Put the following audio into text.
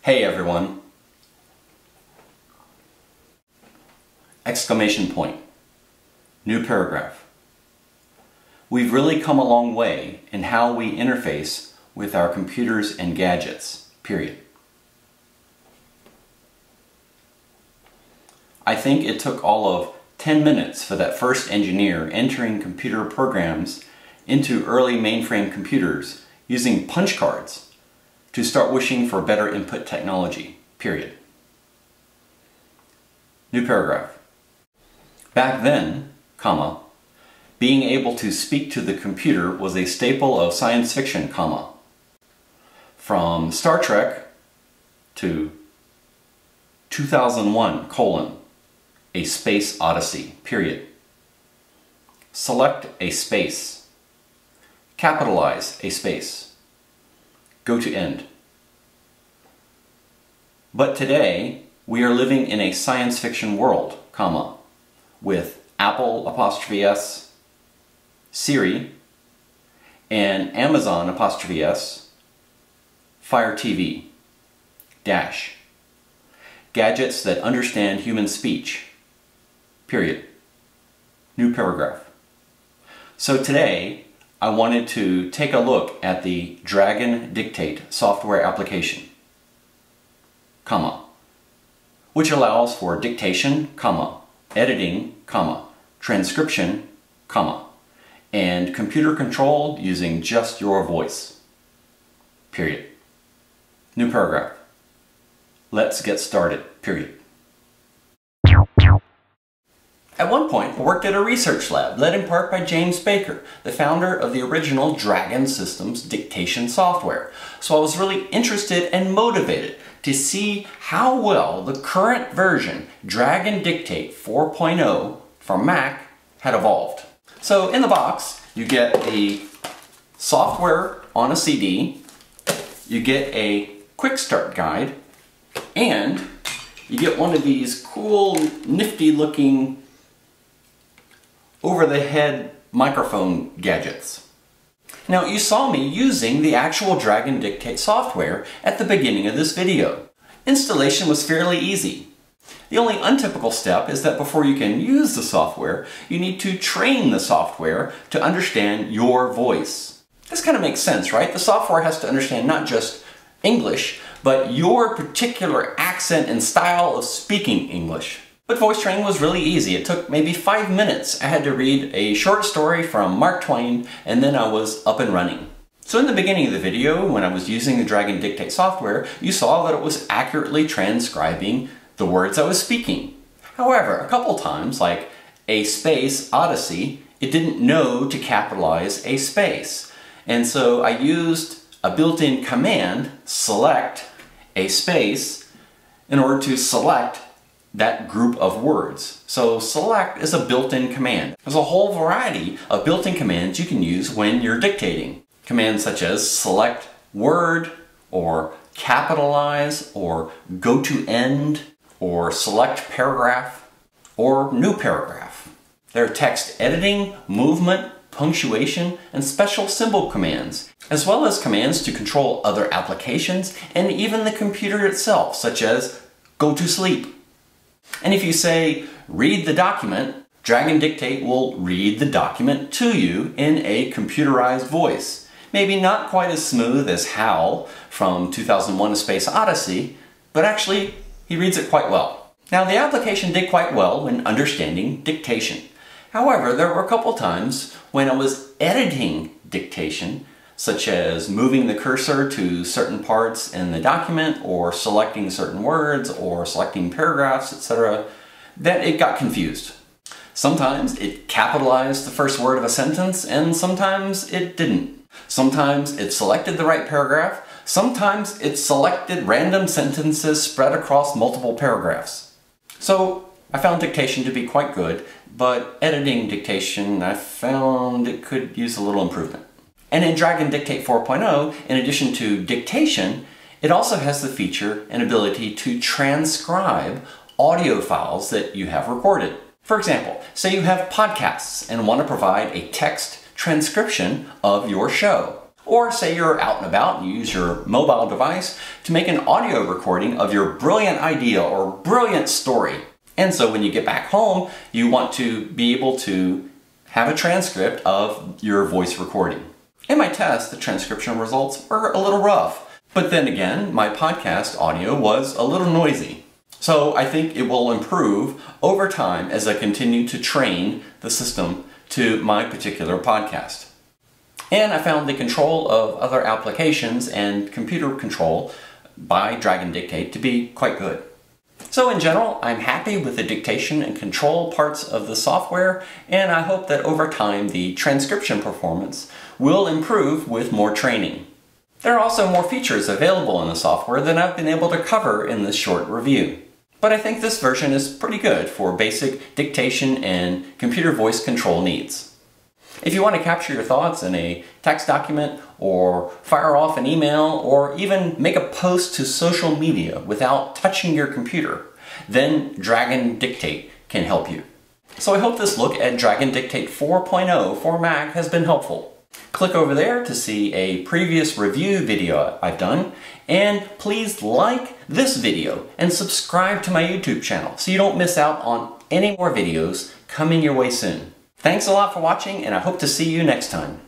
Hey everyone! Exclamation point. New paragraph. We've really come a long way in how we interface with our computers and gadgets, period. I think it took all of 10 minutes for that first engineer entering computer programs into early mainframe computers using punch cards to start wishing for better input technology, period. New paragraph. Back then, comma, being able to speak to the computer was a staple of science fiction, comma. From Star Trek to 2001, colon, A Space Odyssey, period. Select a space. Capitalize a space. Go to end. But today, we are living in a science fiction world, comma, with Apple apostrophe S, Siri, and Amazon apostrophe S, Fire TV, dash, gadgets that understand human speech, period. New paragraph. So today, I wanted to take a look at the Dragon Dictate software application, comma, which allows for dictation, comma, editing, comma, transcription, comma, and computer control using just your voice, period. New paragraph. Let's get started, period. At one point, I worked at a research lab led in part by James Baker, the founder of the original Dragon Systems dictation software. So I was really interested and motivated to see how well the current version, Dragon Dictate 4.0 for Mac, had evolved. So in the box, you get the software on a CD, you get a quick start guide, and you get one of these cool, nifty looking over-the-head microphone gadgets. Now, you saw me using the actual Dragon Dictate software at the beginning of this video. Installation was fairly easy. The only untypical step is that before you can use the software, you need to train the software to understand your voice. This kind of makes sense, right? The software has to understand not just English, but your particular accent and style of speaking English. But voice training was really easy. It took maybe 5 minutes. I had to read a short story from Mark Twain, and then I was up and running. So in the beginning of the video, when I was using the Dragon Dictate software, you saw that it was accurately transcribing the words I was speaking. However, a couple times, like A Space Odyssey, it didn't know to capitalize a space. And so I used a built-in command, select a space, in order to select that group of words. So select is a built-in command. There's a whole variety of built-in commands you can use when you're dictating. Commands such as select word, or capitalize, or go to end, or select paragraph, or new paragraph. There are text editing, movement, punctuation, and special symbol commands, as well as commands to control other applications and even the computer itself, such as go to sleep. And if you say, read the document, Dragon Dictate will read the document to you in a computerized voice. Maybe not quite as smooth as Hal from 2001: A Space Odyssey, but actually, he reads it quite well. Now, the application did quite well when understanding dictation. However, there were a couple times when I was editing dictation, such as moving the cursor to certain parts in the document, or selecting certain words, or selecting paragraphs, etc., that it got confused. Sometimes it capitalized the first word of a sentence, and sometimes it didn't. Sometimes it selected the right paragraph, sometimes it selected random sentences spread across multiple paragraphs. So I found dictation to be quite good, but editing dictation, I found it could use a little improvement. And in Dragon Dictate 4.0, in addition to dictation, it also has the feature and ability to transcribe audio files that you have recorded. For example, say you have podcasts and want to provide a text transcription of your show. Or say you're out and about and you use your mobile device to make an audio recording of your brilliant idea or brilliant story. And so when you get back home, you want to be able to have a transcript of your voice recording. In my test, the transcription results were a little rough. But then again, my podcast audio was a little noisy. So I think it will improve over time as I continue to train the system to my particular podcast. And I found the control of other applications and computer control by Drag and Dictate to be quite good. So in general, I'm happy with the dictation and control parts of the software, and I hope that over time the transcription performance will improve with more training. There are also more features available in the software than I've been able to cover in this short review. But I think this version is pretty good for basic dictation and computer voice control needs. If you want to capture your thoughts in a text document, or fire off an email, or even make a post to social media without touching your computer, then Drag and Dictate can help you. So I hope this look at Drag and Dictate 4.0 for Mac has been helpful. Click over there to see a previous review video I've done, and please like this video and subscribe to my YouTube channel so you don't miss out on any more videos coming your way soon. Thanks a lot for watching, and I hope to see you next time.